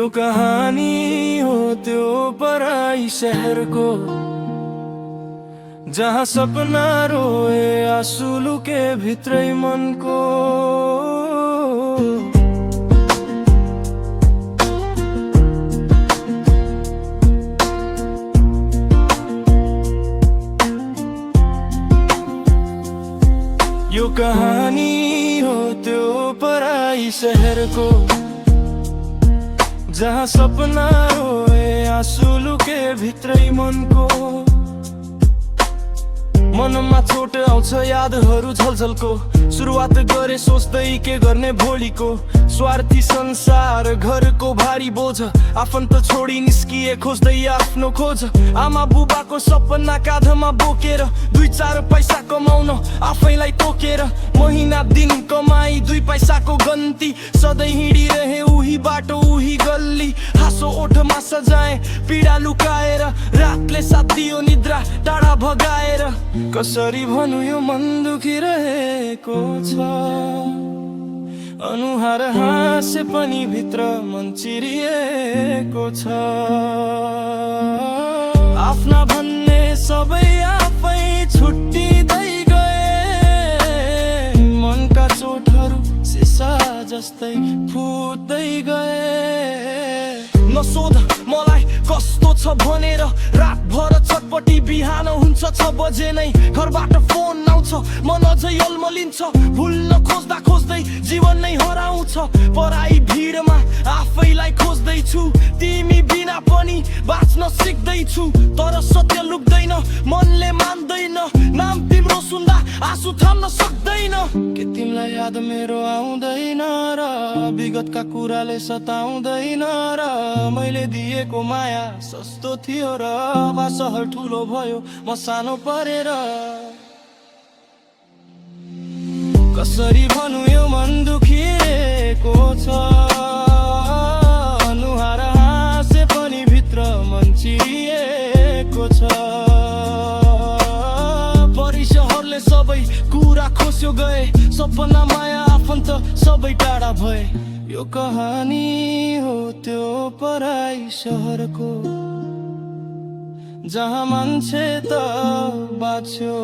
यो कहानी हो त्यो पराई शहरको, जहाँ सपना रोए आँसु लुके भित्रै मनको। यो कहानी हो त्यो पराई शहरको, जहाँ सपना रोए आँसु लुके भित्रै मनको। मनमा चोट आउँछ यादहरू झलझलको, सुरुवात गरे सोच्दै के गर्ने भोलिको। स्वार्थी संसार घरको भारी बोझ, आफन्त छोडी निस्किए खोज्दै आफ्नो खोज। आमा बुबाको सपना काँधमा बोकेर, 2-4 पैसा कमाउन आफैलाई तोकेर। महिना दिन कमाई 2 पैसाको गन्ती, सधैँ हिँडिरहे उही बाटो उही गल्ली। हाँसो ओठमा सजाए पीडा लुकाएर, रातले साथ दियो निद्रा टाढा भगाएर। कसरी भनु यो मन दुखिरहेको छ, अनुहार हाँसे पनि भित्र मन चिरिएको छ। आफ्ना भन्ने सबै आफै छुट्टिँदै गए, मनका चोटहरू सिसा जस्तै फुट्दै गए। नसोध मलाई कस्तो छ भनेर, रातभर चटपटी बिहान हुन्छ 6 बजे नै। घरबाट फोन आउँछ, मन अझै अल्मलिन्छ। भुल्न खोज्दा खोज्दै जीवन नै हराउँछ। पराई भिडमा आफैलाई खोज्दैछु, तिमी बिना पनि बाँच्न सिक्दैछु। तर सत्य लुक्दैन, मनले मान्दैन, नाम तिम्रो सुन्दा आँसु थाम्न सक्दैन। के तिमीलाई याद मेरो आउँदैन र, विगतका कुराले सताउँदैन र। मैले दिएको माया सस्तो थियो र, अब सहर ठुलो भयो म सानो परेर। कसरी भनु यो मन दुखिएको छ, अनुहार हाँसे पनि भित्र मन चिरिएको छ। परिसरले सबै कुरा खोस्यो गए, सपना माया आफन्त सबै टाढा भए। यो कहानी हो त्यो पराई शहरको, जहाँ मान्छे त बाँच्यो